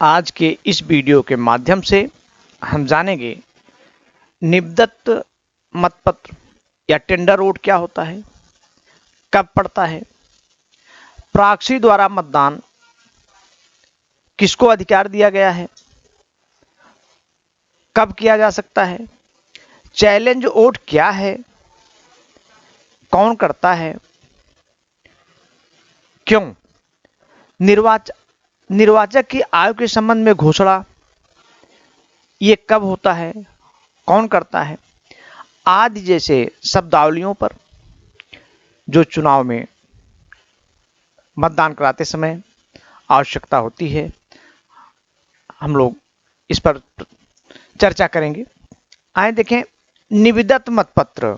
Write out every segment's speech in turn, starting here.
आज के इस वीडियो के माध्यम से हम जानेंगे निबद्धत मतपत्र या टेंडर वोट क्या होता है, कब पड़ता है, प्रॉक्सी द्वारा मतदान किसको अधिकार दिया गया है, कब किया जा सकता है, चैलेंज वोट क्या है, कौन करता है, क्यों, निर्वाचक की आयु के संबंध में घोषणा ये कब होता है, कौन करता है, आदि जैसे शब्दावलियों पर जो चुनाव में मतदान कराते समय आवश्यकता होती है, हम लोग इस पर चर्चा करेंगे। आइए देखें, निबद्धत मतपत्र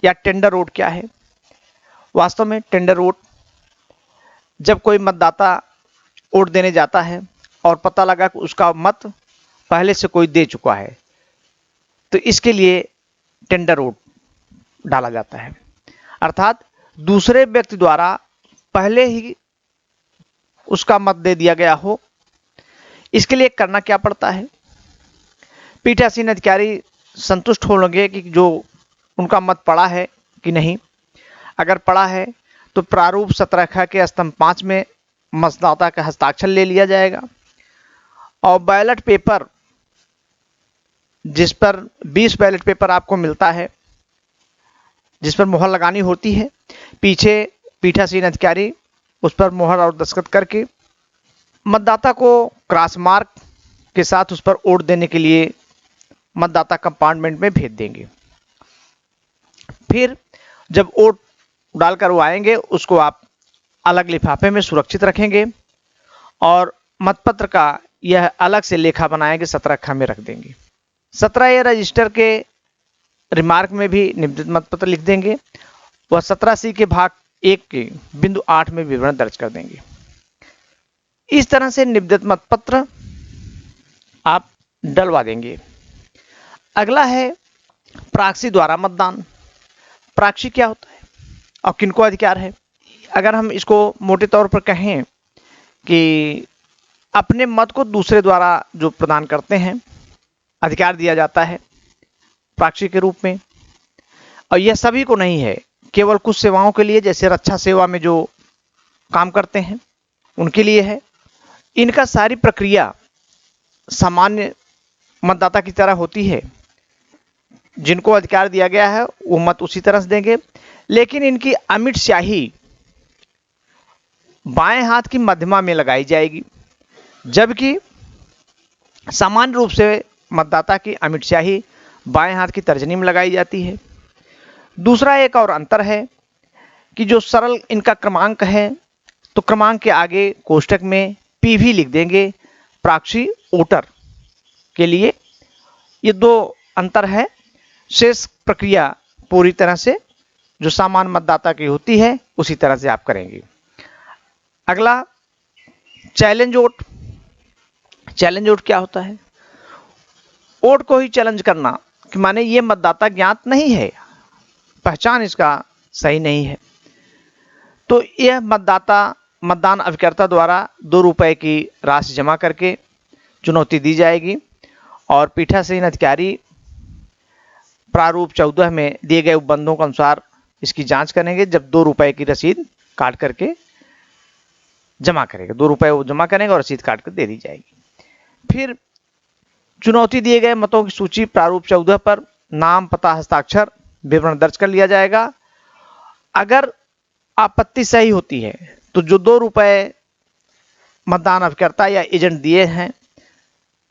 या टेंडर वोट क्या है। वास्तव में टेंडर वोट जब कोई मतदाता वोट देने जाता है और पता लगा कि उसका मत पहले से कोई दे चुका है, तो इसके लिए टेंडर वोट डाला जाता है। अर्थात दूसरे व्यक्ति द्वारा पहले ही उसका मत दे दिया गया हो। इसके लिए करना क्या पड़ता है, पीठासीन अधिकारी संतुष्ट होंगे कि जो उनका मत पड़ा है कि नहीं। अगर पड़ा है तो प्रारूप 17 के स्तंभ 5 में मतदाता का हस्ताक्षर ले लिया जाएगा और बैलेट पेपर, जिस पर 20 बैलेट पेपर आपको मिलता है, जिस पर मोहर लगानी होती है, पीछे पीठासीन अधिकारी उस पर मोहर और दस्तखत करके मतदाता को क्रॉस मार्क के साथ उस पर वोट देने के लिए मतदाता कंपार्टमेंट में भेज देंगे। फिर जब वोट डालकर वो आएंगे, उसको आप अलग लिफाफे में सुरक्षित रखेंगे और मतपत्र का यह अलग से लेखा बनाएंगे, 17 में रख देंगे। 17 रजिस्टर के रिमार्क में भी निबद्धत मतपत्र लिख देंगे। वह 17C के भाग 1 के बिंदु 8 में विवरण दर्ज कर देंगे। इस तरह से निबद्धत मतपत्र आप डलवा देंगे। अगला है प्रॉक्सी द्वारा मतदान। प्रॉक्सी क्या होता है और किनको अधिकार है। अगर हम इसको मोटे तौर पर कहें कि अपने मत को दूसरे द्वारा जो प्रदान करते हैं, अधिकार दिया जाता है प्रॉक्सी के रूप में। और यह सभी को नहीं है, केवल कुछ सेवाओं के लिए, जैसे रक्षा सेवा में जो काम करते हैं उनके लिए है। इनका सारी प्रक्रिया सामान्य मतदाता की तरह होती है। जिनको अधिकार दिया गया है वो मत उसी तरह से देंगे, लेकिन इनकी अमिट स्याही बाएं हाथ की मध्यमा में लगाई जाएगी, जबकि सामान्य रूप से मतदाता की अमिट स्याही बाएं हाथ की तर्जनी में लगाई जाती है। दूसरा एक और अंतर है कि जो सरल इनका क्रमांक है, तो क्रमांक के आगे कोष्ठक में PV लिख देंगे प्रॉक्सी वोटर के लिए। ये दो अंतर है। शेष प्रक्रिया पूरी तरह से जो सामान्य मतदाता की होती है उसी तरह से आप करेंगे। अगला चैलेंज वोट। चैलेंज वोट क्या होता है, वोट को ही चैलेंज करना, कि माने ये मतदाता ज्ञात नहीं है, पहचान इसका सही नहीं है, तो यह मतदाता मतदान अभिकर्ता द्वारा 2 रुपए की राशि जमा करके चुनौती दी जाएगी और पीठासीन अधिकारी प्रारूप 14 में दिए गए उपबंधों के अनुसार इसकी जांच करेंगे। जब 2 रुपए की रसीद काट करके जमा करेंगे, 2 रुपए वो जमा करेंगे और रसीद काट कर दे दी जाएगी। फिर चुनौती दिए गए मतों की सूची प्रारूप 14 पर नाम, पता, हस्ताक्षर, विवरण दर्ज कर लिया जाएगा। अगर आपत्ति सही होती है तो जो 2 रुपए मतदान अभिकर्ता या एजेंट दिए हैं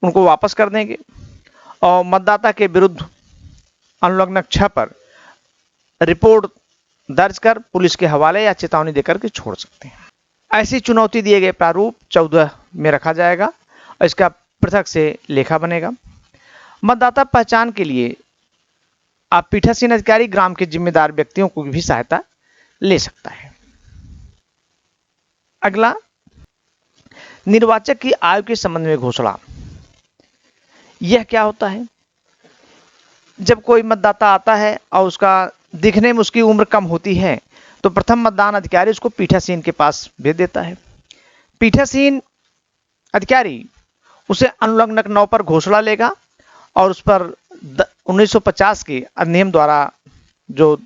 उनको वापस कर देंगे और मतदाता के विरुद्ध अनुलग्न 6 पर रिपोर्ट दर्ज कर पुलिस के हवाले या चेतावनी देकर के छोड़ सकते हैं। ऐसी चुनौती दिए गए प्रारूप 14 में रखा जाएगा और इसका पृथक से लेखा बनेगा। मतदाता पहचान के लिए आप पीठासीन अधिकारी ग्राम के जिम्मेदार व्यक्तियों को भी सहायता ले सकता है। अगला निर्वाचक की आयु के संबंध में घोषणा। यह क्या होता है, जब कोई मतदाता आता है और उसका दिखने में उसकी उम्र कम होती है, तो प्रथम मतदान अधिकारी उसको पीठासीन के पास भेज देता है। पीठासीन अधिकारी उसे अनुलग्नक 9 पर घोषणा लेगा और उस पर 1950 के अधिनियम द्वारा जो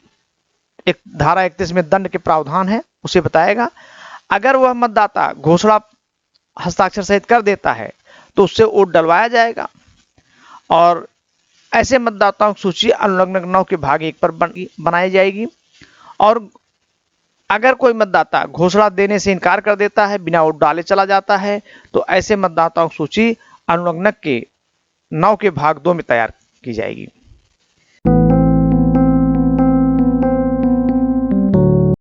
एक धारा 31 में दंड के प्रावधान है उसे बताएगा। अगर वह मतदाता घोषणा हस्ताक्षर सहित कर देता है तो उससे वोट डलवाया जाएगा और ऐसे मतदाताओं की सूची अनुलग्नक 9 के भाग 1 पर बनाई जाएगी। और अगर कोई मतदाता घोषणा देने से इनकार कर देता है, बिना वोट डाले चला जाता है, तो ऐसे मतदाताओं की सूची अनुलग्नक के 9 के भाग 2 में तैयार की जाएगी।